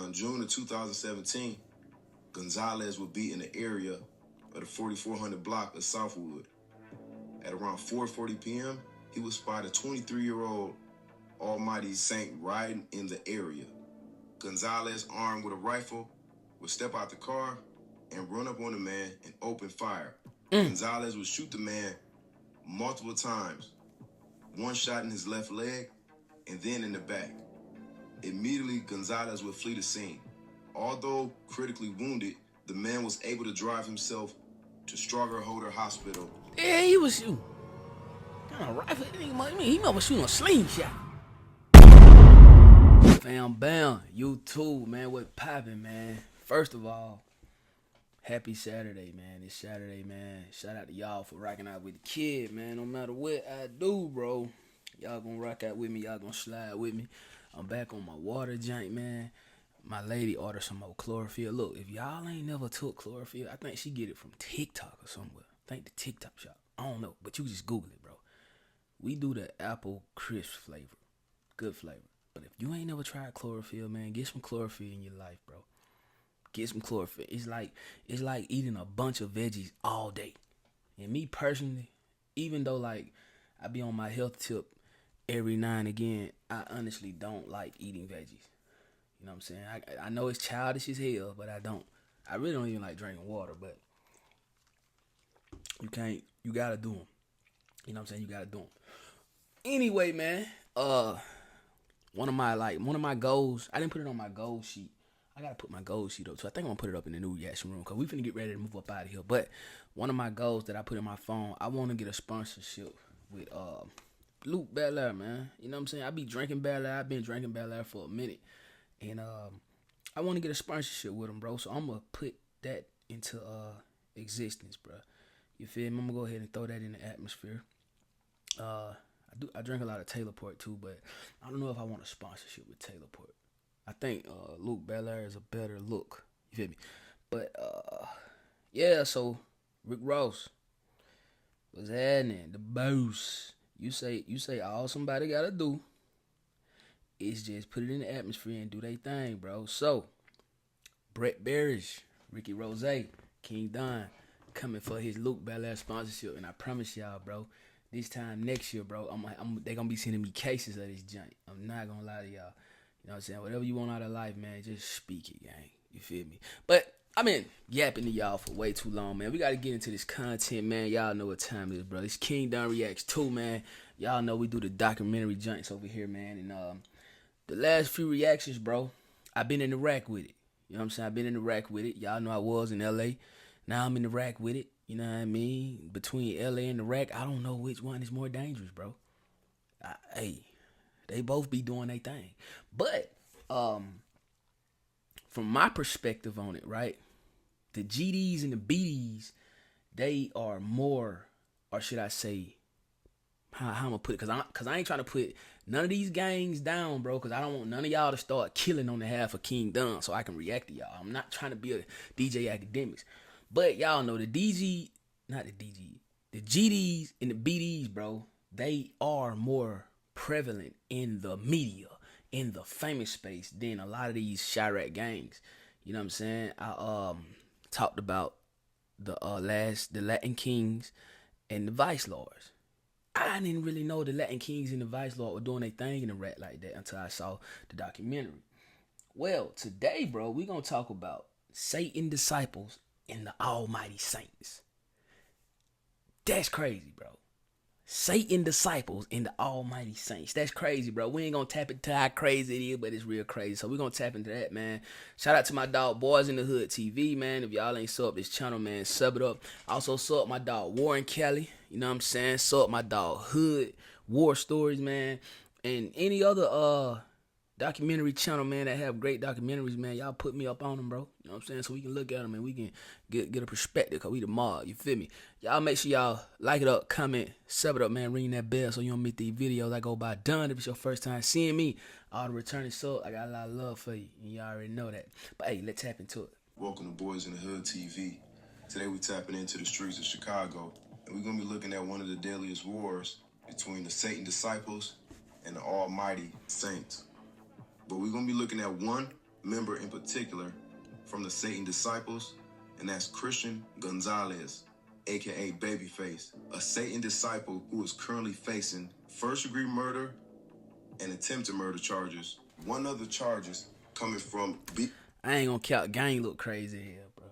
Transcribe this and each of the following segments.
in June of 2017, Gonzalez would be in the area of the 4400 block of Southwood. At around 4:40 p.m., he would spot a 23-year-old Almighty Saint riding in the area. Gonzalez, armed with a rifle, would step out the car and run up on the man and open fire. Gonzalez would shoot the man multiple times, one shot in his left leg and then in the back. Immediately, Gonzalez would flee the scene. Although critically wounded, the man was able to drive himself to Strugger-Holder Hospital. Yeah, he was shooting. Kind of rifle. He must be shooting a slingshot. Fam bam, you too, man. What poppin', man? First of all, happy Saturday, man. It's Saturday, man. Shout out to y'all for rocking out with the kid, man. No matter what I do, bro, y'all gonna rock out with me. Y'all gonna slide with me. I'm back on my water joint, man. My lady ordered some more chlorophyll. Look, if y'all ain't never took chlorophyll, I think she get it from TikTok or somewhere. I think the TikTok shop. I don't know, but you just Google it, bro. We do the apple crisp flavor. Good flavor. But if you ain't never tried chlorophyll, man, get some chlorophyll in your life, bro. Get some chlorophyll. It's like eating a bunch of veggies all day. And me personally, even though like I be on my health tip every now and again, I honestly don't like eating veggies. You know what I'm saying? I know it's childish as hell, but I don't. I really don't even like drinking water, but you gotta do them. You know what I'm saying? You gotta do them. Anyway, man, one of my goals, I didn't put it on my goal sheet. I gotta put my goal sheet up, so I think I'm gonna put it up in the new reaction room, because we finna get ready to move up out of here. But one of my goals that I put in my phone, I wanna get a sponsorship with Luke Belaire, man. You know what I'm saying? I be drinking Belaire. I've been drinking Belaire for a minute. And I want to get a sponsorship with him, bro. So I'm going to put that into existence, bro. You feel me? I'm going to go ahead and throw that in the atmosphere. I drink a lot of Taylor Port, too, but I don't know if I want a sponsorship with Taylor Port. I think Luke Belaire is a better look. You feel me? But, yeah, so Rick Ross was happening. The boss. You say all somebody got to do is just put it in the atmosphere and do their thing, bro. So, Brett Barish, Ricky Rose, King Don, coming for his Luke Belaire sponsorship. And I promise y'all, bro, this time next year, bro, they going to be sending me cases of this joint. I'm not going to lie to y'all. You know what I'm saying? Whatever you want out of life, man, just speak it, gang. You feel me? But I've been yapping to y'all for way too long, man. We got to get into this content, man. Y'all know what time it is, bro. It's King Don Reacts 2, man. Y'all know we do the documentary joints over here, man. And, the last few reactions, bro, I've been in the rack with it. You know what I'm saying? I've been in the rack with it. Y'all know I was in L.A. Now I'm in the rack with it. You know what I mean? Between L.A. and the rack, I don't know which one is more dangerous, bro. Hey, they both be doing their thing. But from my perspective on it, right, the GDs and the BDs, they are more, or should I say, how I'm gonna put it, cause I ain't trying to put none of these gangs down, bro, cause I don't want none of y'all to start killing on the half of King Don so I can react to y'all. I'm not trying to be a DJ Academics, but y'all know the GDs and the BDs, bro, they are more prevalent in the media, in the famous space than a lot of these Chirac gangs. You know what I'm saying? I talked about the Latin Kings and the Vice Lords. I didn't really know the Latin Kings and the Vice Lord were doing their thing in the rap like that until I saw the documentary. Well, today, bro, we're going to talk about Satan disciples and the almighty saints. That's crazy, bro. Satan disciples and the almighty saints. That's crazy, bro. We ain't going to tap into how crazy it is, but it's real crazy. So we're going to tap into that, man. Shout out to my dog, Boys in the Hood TV, man. If y'all ain't sub this channel, man, sub it up. Also sub my dog, Warren Kelly. You know what I'm saying? Sub my dog, Hood, War Stories, man. And any other documentary channel, man, that have great documentaries, man. Y'all put me up on them, bro. You know what I'm saying? So we can look at them and we can get a perspective, because we the mob. You feel me? Y'all make sure y'all like it up, comment, sub it up, man. Ring that bell so you don't miss these videos I go by done. If it's your first time seeing me, all the returning sub, I got a lot of love for you. And y'all already know that. But hey, let's tap into it. Welcome to Boys in the Hood TV. Today we tapping into the streets of Chicago, and we're going to be looking at one of the deadliest wars between the Satan disciples and the almighty saints. But we're going to be looking at one member in particular from the Satan disciples, and that's Christian Gonzalez, aka Babyface, a Satan disciple who is currently facing first-degree murder and attempted murder charges. One other charges coming from I ain't gonna count. Gang look crazy here, bro.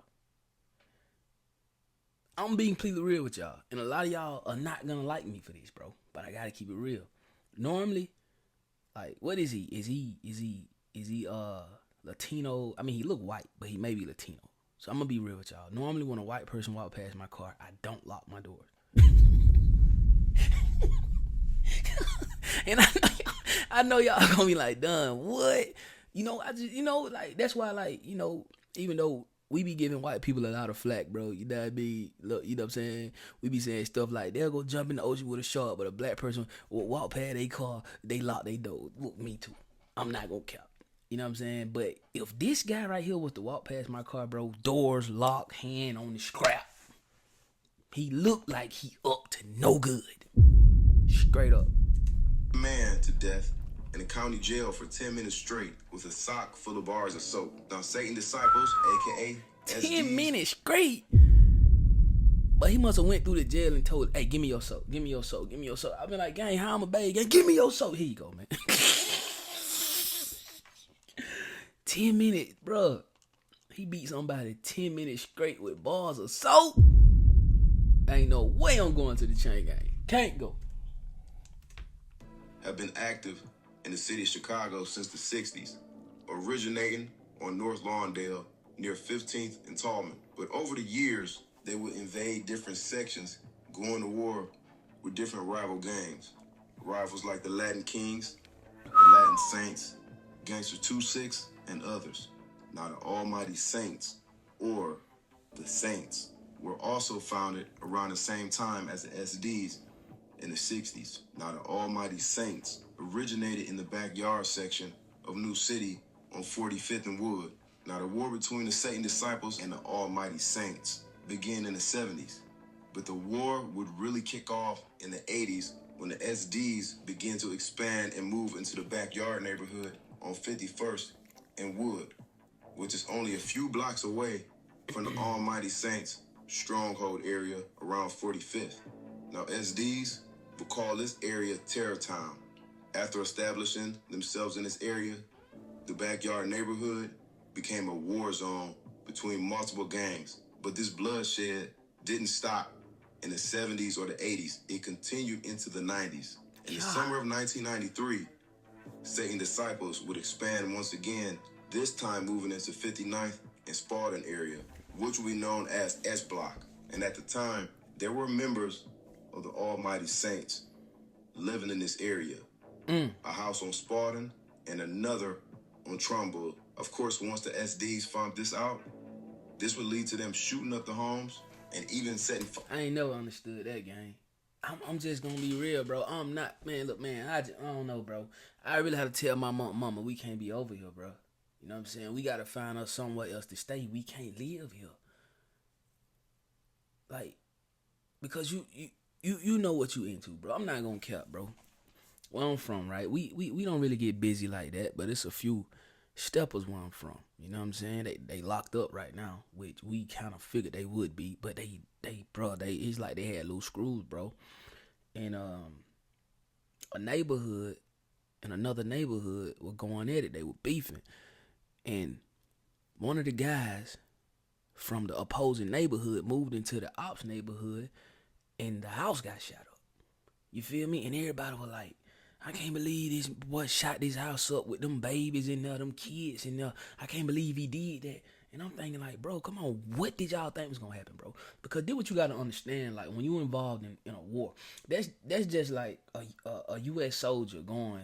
I'm being completely real with y'all, and a lot of y'all are not gonna like me for this, bro. But I gotta keep it real. Normally, like, what is he? Is he Latino? I mean, he look white, but he may be Latino. So I'm gonna be real with y'all. Normally, when a white person walk past my car, I don't lock my doors. And I know y'all gonna be like, "Done what?" I just, like, that's why, like, even though we be giving white people a lot of flack, bro, you know what I mean? Look, you know what I'm saying? We be saying stuff like, they'll go jump in the ocean with a shark, but a black person will walk past their car, they lock their door. Look, me too. I'm not gonna count. You know what I'm saying? But if this guy right here was to walk past my car, bro, doors locked, hand on the strap, he looked like he up to no good. Straight up. Man to death in the county jail for 10 minutes straight with a sock full of bars of soap. Now, Satan disciples, aka 10 minutes straight. But he must have went through the jail and told, "Hey, give me your soap, give me your soap, give me your soap." I've been like, "Gang, how I'm a baby? Gang, give me your soap." Here you go, man. 10 minutes, bro. He beat somebody 10 minutes straight with bars of soap. Ain't no way I'm going to the chain gang. Can't go. Have been active in the city of Chicago since the 60s, originating on North Lawndale near 15th and Tallman. But over the years, they would invade different sections, going to war with different rival gangs. Rivals like the Latin Kings, the Latin Saints, Gangster 2-6, and others. Now, the Almighty Saints, or the Saints, were also founded around the same time as the SDs in the 60s. Now, the Almighty Saints originated in the backyard section of New City on 45th and Wood. Now, the war between the Satan disciples and the Almighty Saints began in the 70s, but the war would really kick off in the 80s when the SDs began to expand and move into the backyard neighborhood on 51st and Wood, which is only a few blocks away from the Almighty Saints stronghold area around 45th. Now, SDs will call this area Terror Town. After establishing themselves in this area, the backyard neighborhood became a war zone between multiple gangs. But this bloodshed didn't stop in the 70s or the 80s. It continued into the 90s. In the summer of 1993, Satan disciples would expand once again, this time moving into 59th and Spalding area, which will be known as S Block. And at the time, there were members of the Almighty Saints living in this area. A house on Spalding and another on Trumbull. Of course, once the SDs found this out, this would lead to them shooting up the homes and even setting fire. I ain't never understood that, gang. I'm just gonna be real, bro. I'm not, man. Look, man, I don't know, bro. I really had to tell my mama, we can't be over here, bro. You know what I'm saying? We gotta find us somewhere else to stay. We can't live here. Like, because you know what you into, bro. I'm not gonna cap, bro. Where I'm from, right? We don't really get busy like that, but it's a few steppers where I'm from. You know what I'm saying? They locked up right now, which we kind of figured they would be, but they it's like they had loose screws, bro. And a neighborhood and another neighborhood were going at it. They were beefing, and one of the guys from the opposing neighborhood moved into the ops neighborhood, and the house got shot up. You feel me? And everybody was like, I can't believe this boy shot this house up with them babies in there, them kids in there. I can't believe he did that. And I'm thinking like, bro, come on, what did y'all think was gonna happen, bro? Because this what you gotta understand, like when you involved in a war, that's just like a U.S. soldier going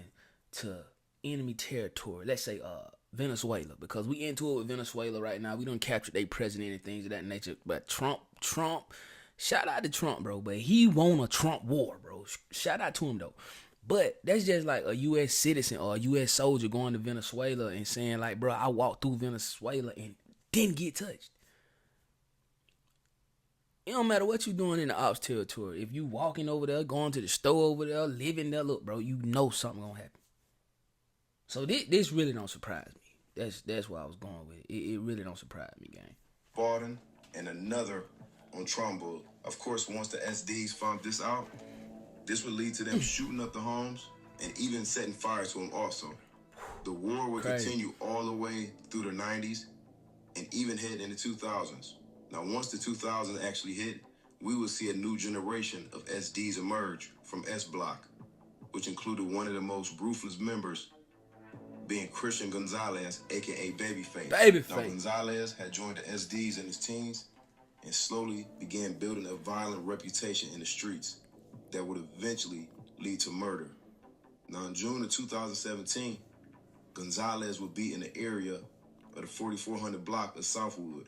to enemy territory. Let's say Venezuela, because we into it with Venezuela right now. We done captured their president and things of that nature. But Trump, shout out to Trump, bro. But he won a Trump war, bro. Shout out to him though. But that's just like a U.S. citizen or a U.S. soldier going to Venezuela and saying like, bro, I walked through Venezuela and didn't get touched. It don't matter what you doing in the ops territory. If you walking over there, going to the store over there, living there, look, bro, you know something gonna happen. So this really don't surprise me. That's where I was going with it. It really don't surprise me, gang. Borden, and another on Trumbull. Of course, once the SDs found this out, this would lead to them shooting up the homes and even setting fire to them also. The war would continue all the way through the 90s and even hit in the 2000s. Now, once the 2000s actually hit, we would see a new generation of SDs emerge from S Block, which included one of the most ruthless members being Christian Gonzalez, aka Babyface. Now, Gonzalez had joined the SDs in his teens and slowly began building a violent reputation in the streets that would eventually lead to murder. Now, in June of 2017, Gonzalez would be in the area of the 4400 block of Southwood.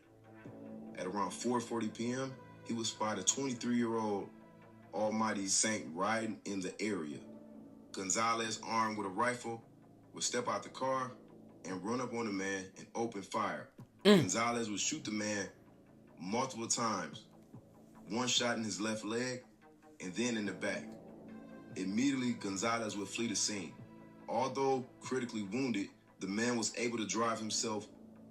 At around 4:40 p.m., he would spot a 23-year-old Almighty Saint riding in the area. Gonzalez, armed with a rifle, would step out the car and run up on the man and open fire. Gonzalez would shoot the man multiple times, one shot in his left leg and then in the back. Immediately, Gonzalez would flee the scene. Although critically wounded, the man was able to drive himself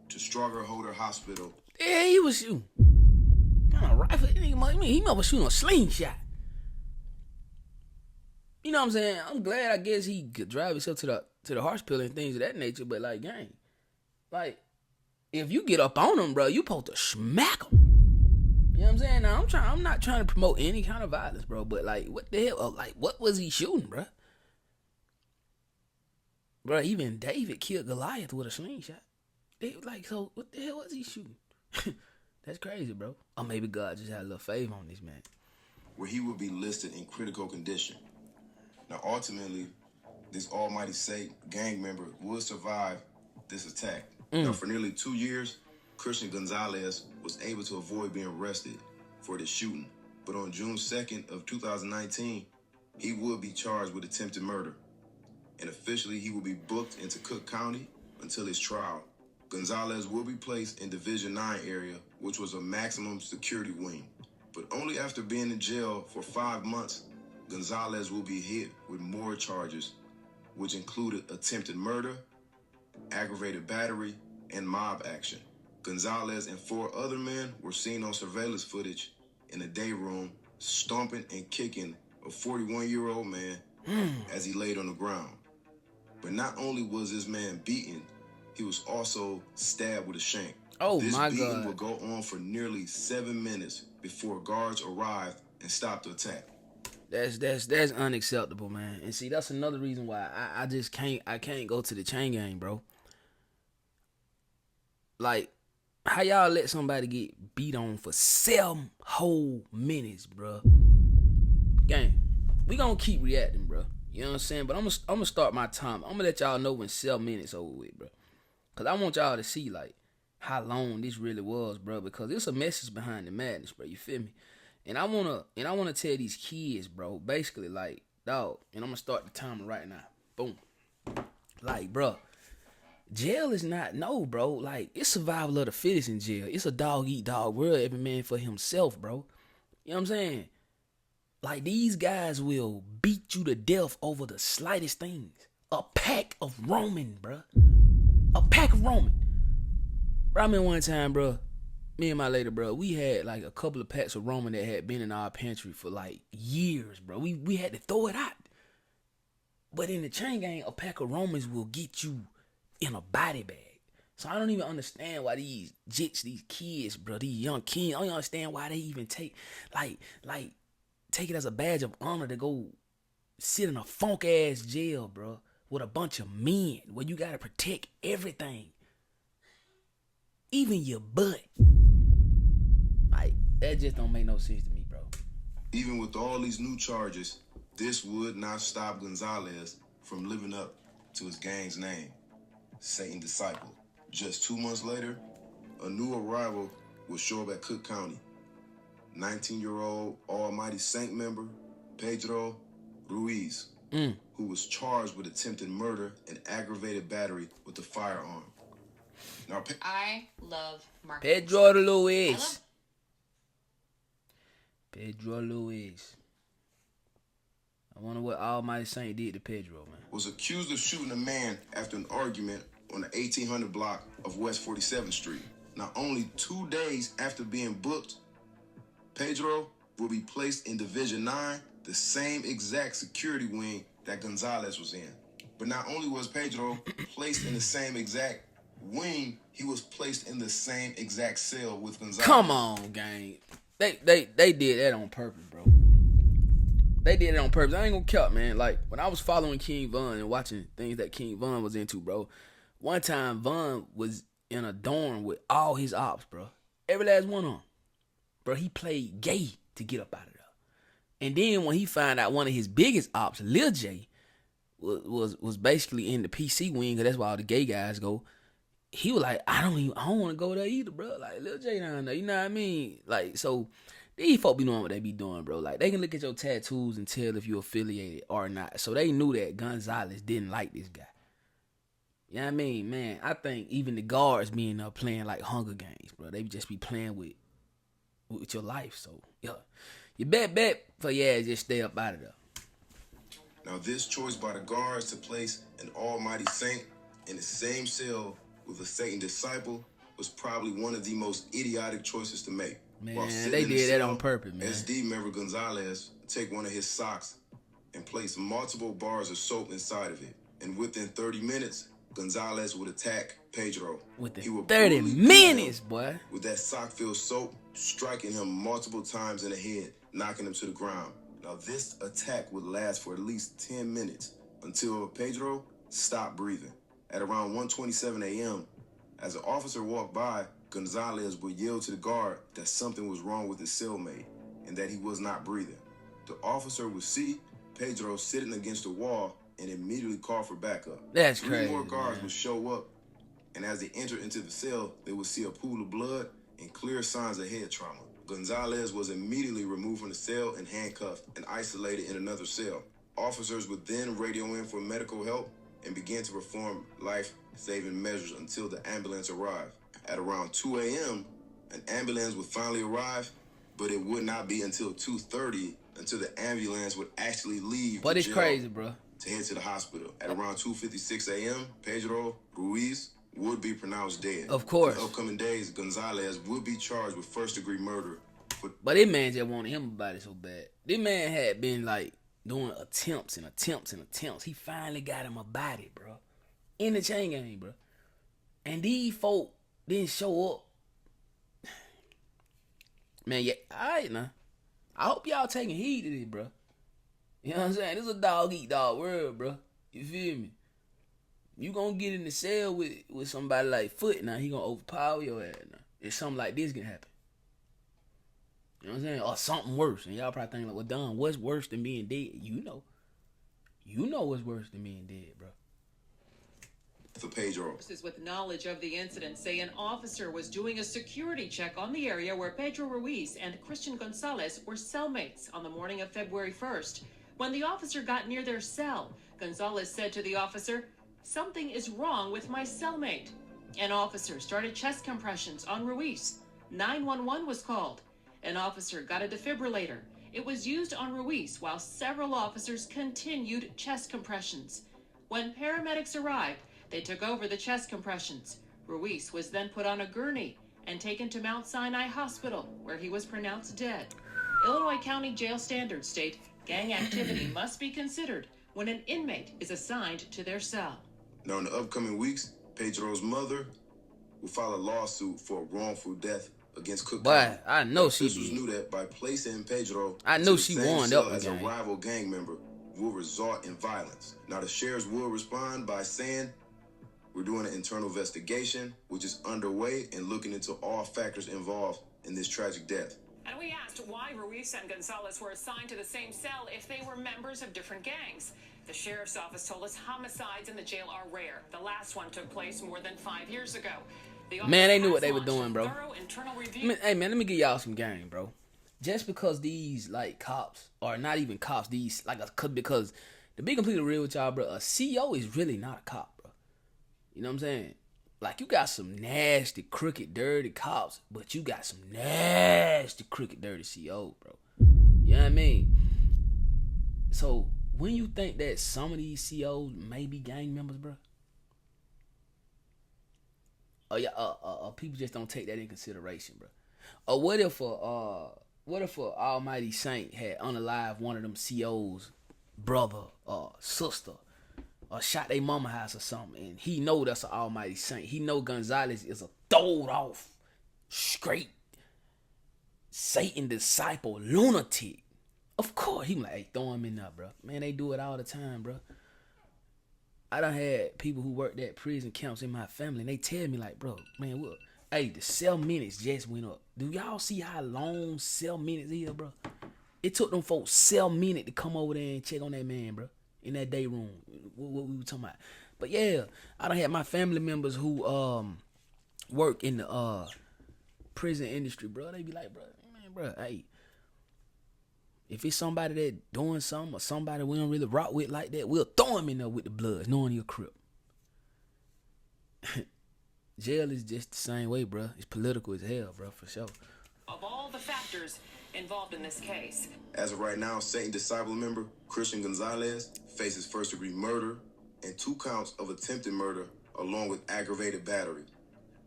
to Strugger-Holder Hospital. Yeah, he was shooting. Kind of rifle. He must be shooting a slingshot. You know what I'm saying? I'm glad, I guess, he could drive himself to the hospital and things of that nature. But like, gang, like, if you get up on him, bro, you supposed to smack him. You know what I'm saying? Now, I'm not trying to promote any kind of violence, bro. But like, what the hell? Like, what was he shooting, bro? Bro, even David killed Goliath with a slingshot. Like, so what the hell was he shooting? That's crazy, bro. Or maybe God just had a little favor on this man. Where he would be listed in critical condition. Now, ultimately, this Almighty Saint gang member would survive this attack. Now, for nearly 2 years, Christian Gonzalez was able to avoid being arrested for this shooting. But on June 2nd of 2019, he would be charged with attempted murder. And officially, he will be booked into Cook County until his trial. Gonzalez will be placed in Division 9 area, which was a maximum security wing. But only after being in jail for 5 months, Gonzalez will be hit with more charges, which included attempted murder, aggravated battery, and mob action. Gonzalez and 4 other men were seen on surveillance footage in a day room stomping and kicking a 41-year-old man as he laid on the ground. But not only was this man beaten, he was also stabbed with a shank. Oh, this my beating God. would go on for nearly 7 minutes before guards arrived and stopped the attack. That's unacceptable, man. And see, that's another reason why I just can't go to the chain gang, bro. Like, how y'all let somebody get beat on for 7 whole minutes, bro? Gang, we gonna keep reacting, bro. You know what I'm saying? But I'm gonna start my time. I'm gonna let y'all know when 7 minutes over with, bro. Cause I want y'all to see like how long this really was, bro. Because there's a message behind the madness, bro. You feel me? And I wanna tell these kids, bro. Basically, like, dog. And I'm gonna start the timer right now. Boom. Like, bro. Jail is not, no, bro. Like, it's survival of the fittest in jail. It's a dog eat dog world. Every man for himself, bro. You know what I'm saying? Like, these guys will beat you to death over the slightest things. A pack of Roman, bro. A pack of Roman. Bro, I remember one time, bro, me and my lady, bro, we had like a couple of packs of Roman that had been in our pantry for like years, bro. We had to throw it out. But in the chain gang, a pack of Romans will get you in a body bag. So I don't even understand why these jits, these kids, bro, these young kids, I don't understand why they even take it as a badge of honor to go sit in a funk ass jail, bro, with a bunch of men where you gotta protect everything, even your butt. Like, that just don't make no sense to me, bro. Even with all these new charges, this would not stop Gonzalez from living up to his gang's name, Satan Disciple. Just 2 months later, a new arrival will show up at Cook County. 19-year-old Almighty Saint member, Pedro Ruiz, who was charged with attempted murder and aggravated battery with a firearm. Now, I love Mark. Pedro Luis. Pedro Luis. I wonder what Almighty Saint did to Pedro, man. Was accused of shooting a man after an argument on the 1800 block of West 47th Street. Now, only 2 days after being booked, Pedro will be placed in Division 9, the same exact security wing that Gonzalez was in. But not only was Pedro placed in the same exact wing, he was placed in the same exact cell with Gonzalez. Come on, gang. They did that on purpose, bro. They did it on purpose. I ain't gonna cap, man. Like, when I was following King Von and watching things that King Von was into, bro, one time Von was in a dorm with all his ops, bro. Every last one of them. Bro, he played gay to get up out of there. And then when he found out one of his biggest ops, Lled, was basically in the PC wing, because that's where all the gay guys go, he was like, I don't want to go there either, bro. Like, Lled down there, you know what I mean? Like, so these folk be doing what they be doing, bro. Like, they can look at your tattoos and tell if you're affiliated or not. So they knew that Gonzalez didn't like this guy. You know what I mean? Man, I think even the guards being up playing like Hunger Games, bro. They just be playing with your life. So, yeah. You bet for your ass just stay up out of there. Now, this choice by the guards to place an almighty saint in the same cell with a Satan disciple was probably one of the most idiotic choices to make. Man, they did that on purpose, man. SD member Gonzalez take one of his socks and place multiple bars of soap inside of it. And within 30 minutes, Gonzalez would attack Pedro. Within 30 minutes, boy. With that sock-filled soap, striking him multiple times in the head, knocking him to the ground. Now, this attack would last for at least 10 minutes until Pedro stopped breathing. At around 1:27 a.m., as an officer walked by, Gonzalez would yell to the guard that something was wrong with his cellmate and that he was not breathing. The officer would see Pedro sitting against the wall and immediately call for backup. That's crazy. 3 more guards man. would show up, and as they entered into the cell, they would see a pool of blood and clear signs of head trauma. Gonzalez was immediately removed from the cell and handcuffed and isolated in another cell. Officers would then radio in for medical help and begin to perform life-saving measures until the ambulance arrived. At around 2 a.m., an ambulance would finally arrive, but it would not be until 2:30 until the ambulance would actually leave. But it's crazy, bro. To head to the hospital. At around 2:56 a.m., Pedro Ruiz would be pronounced dead. Of course. In the upcoming days, Gonzalez would be charged with first-degree murder. But this man just wanted him about it so bad. This man had been like doing attempts. He finally got him about it, bro. In the chain gang, bro. And these folk didn't show up. Man, yeah, alright now. I hope y'all taking heed to this, bro. You know what I'm saying? This is a dog-eat-dog world, bro. You feel me? You gonna get in the cell with somebody like Foot now, he gonna overpower your ass now. If something like this can happen. You know what I'm saying? Or something worse. And y'all probably thinking like, well, Don, what's worse than being dead? You know. You know what's worse than being dead, bro. For Pedro. With knowledge of the incident say an officer was doing a security check on the area where Pedro Ruiz and Christian Gonzalez were cellmates on the morning of February 1st. When the officer got near their cell, Gonzalez said to the officer, "Something is wrong with my cellmate." An officer started chest compressions on Ruiz. 911 was called. An officer got a defibrillator. It was used on Ruiz while several officers continued chest compressions. When paramedics arrived, they took over the chest compressions. Ruiz was then put on a gurney and taken to Mount Sinai Hospital, where he was pronounced dead. Illinois County Jail standards state gang activity must be considered when an inmate is assigned to their cell. Now, in the upcoming weeks, Pedro's mother will file a lawsuit for wrongful death against Cook County. But I know she Officials knew that by placing Pedro I know she warned up as a gang. rival gang member will result in violence. Now, the sheriffs will respond by saying, "We're doing an internal investigation, which is underway and looking into all factors involved in this tragic death." And we asked why Ruiz and Gonzalez were assigned to the same cell if they were members of different gangs. The sheriff's office told us homicides in the jail are rare. The last one took place more than 5 years ago. Man, they knew what they were doing, bro. Hey, man, let me give y'all some game, bro. Just because these, like, cops, or not even cops, these, like, because, to be completely real with y'all, bro, a CO is really not a cop, bro. You know what I'm saying? Like, you got some nasty, crooked, dirty cops, but you got some nasty, crooked, dirty COs, bro. You know what I mean? So, when you think that some of these COs may be gang members, bro, People just don't take that in consideration, bro. Or what if a almighty saint had unalived one of them COs, brother or sister, or shot their mama house or something, and he know that's an almighty saint. He know Gonzalez is a throwed off, straight Satan disciple lunatic. Of course, he like, hey, throw him in there, bro. Man, they do it all the time, bro. I done had people who worked at prison camps in my family, and they tell me like, bro, man, what? Hey, the cell minutes just went up. Do y'all see how long cell minutes is, bro? It took them folks cell minute to come over there and check on that man, bro, in that day room. What we were talking about. But yeah, I done had my family members who work in the prison industry, bro. They be like, bro, hey, if it's somebody that doing something or somebody we don't really rock with like that, we'll throw him in there with the bloods, knowing you're a CRIP. Jail is just the same way, bro. It's political as hell, bro, for sure. Of all the factors involved in this case. As of right now, Satan disciple member Christian Gonzalez faces first-degree murder and 2 counts of attempted murder along with aggravated battery.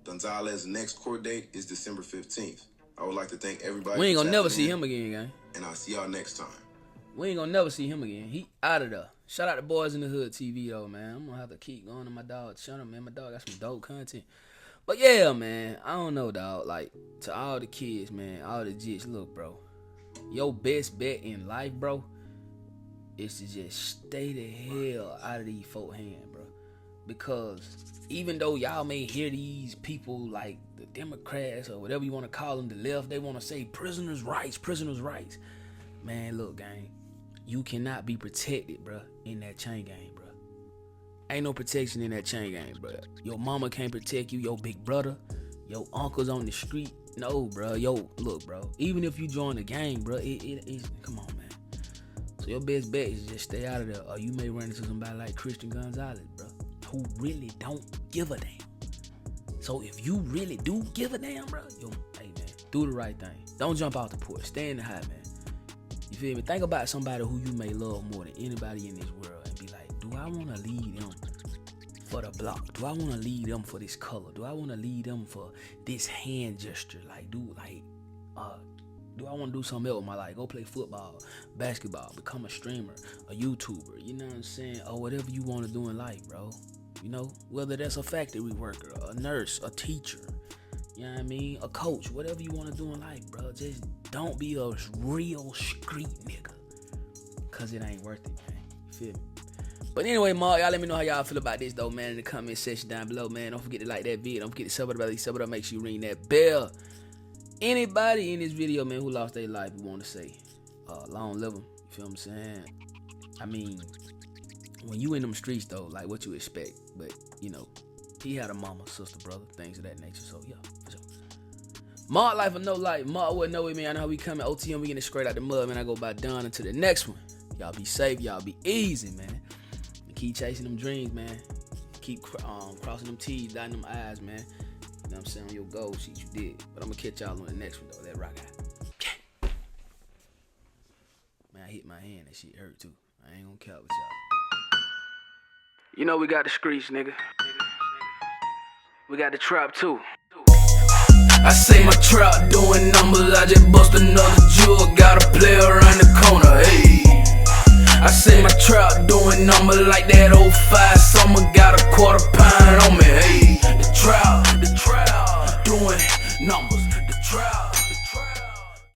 Gonzalez's next court date is December 15th. I would like to thank everybody. We ain't gonna never see him again, gang. And I'll see y'all next time. We ain't gonna never see him again. He out of there. Shout out to Boys in the Hood TV, though, man. I'm gonna have to keep going to my dog. Shut up, man. My dog got some dope content. But yeah, man, I don't know, dog. Like, to all the kids, man, all the jits, look, bro. Your best bet in life, bro, is to just stay the hell out of these folk hands, bro. Because even though y'all may hear these people like the Democrats or whatever you want to call them, the left, they want to say prisoners' rights. Man, look, gang, you cannot be protected, bro, in that chain gang, bro. Ain't no protection in that chain gang, bro. Your mama can't protect you, your big brother, your uncles on the street. No, bro. Yo, look, bro. Even if you join the gang, bro, it's come on, man. So your best bet is just stay out of there, or you may run into somebody like Christian Gonzalez, bro, who really don't give a damn. So if you really do give a damn, bro, hey, man, do the right thing. Don't jump out the porch. Stay in the high, man. You feel me? Think about somebody who you may love more than anybody in this world and be like, do I want to lead them for the block? Do I want to lead them for this color? Do I want to lead them for this hand gesture? Like, do I want to do something else with my life? Go play football, basketball, become a streamer, a YouTuber, you know what I'm saying? Or whatever you want to do in life, bro. You know, whether that's a factory worker, a nurse, a teacher, you know what I mean? A coach, whatever you want to do in life, bro. Just don't be a real street nigga. Cause it ain't worth it, man. You feel me? But anyway, y'all let me know how y'all feel about this, though, man, in the comment section down below, man. Don't forget to like that video. Don't forget to sub it up, make sure you ring that bell. Anybody in this video, man, who lost their life, we want to say, long live them. You feel what I'm saying? I mean, when you in them streets, though, like, what you expect? But, you know, he had a mama, sister, brother, things of that nature. So, yeah, for sure. Mark life or no life. Mark wouldn't know it, man. I know how we coming. OTM, we getting it straight out the mud, man. I go by Don until the next one. Y'all be safe. Y'all be easy, man. Keep chasing them dreams, man. Keep crossing them T's, dotting them I's, man. You know what I'm saying? On your goal sheet, you did. But I'm going to catch y'all on the next one, though. That rock out. Man, I hit my hand. That shit hurt, too. I ain't going to count with y'all. You know we got the streets, nigga. We got the trap, too. I say my trap doing numbers. I just bust another jewel. Got a player around the corner, hey. I say my trap doing numbers like that 05 summer. Got a £1/4 on me, hey. The trap, doing numbers. The trap.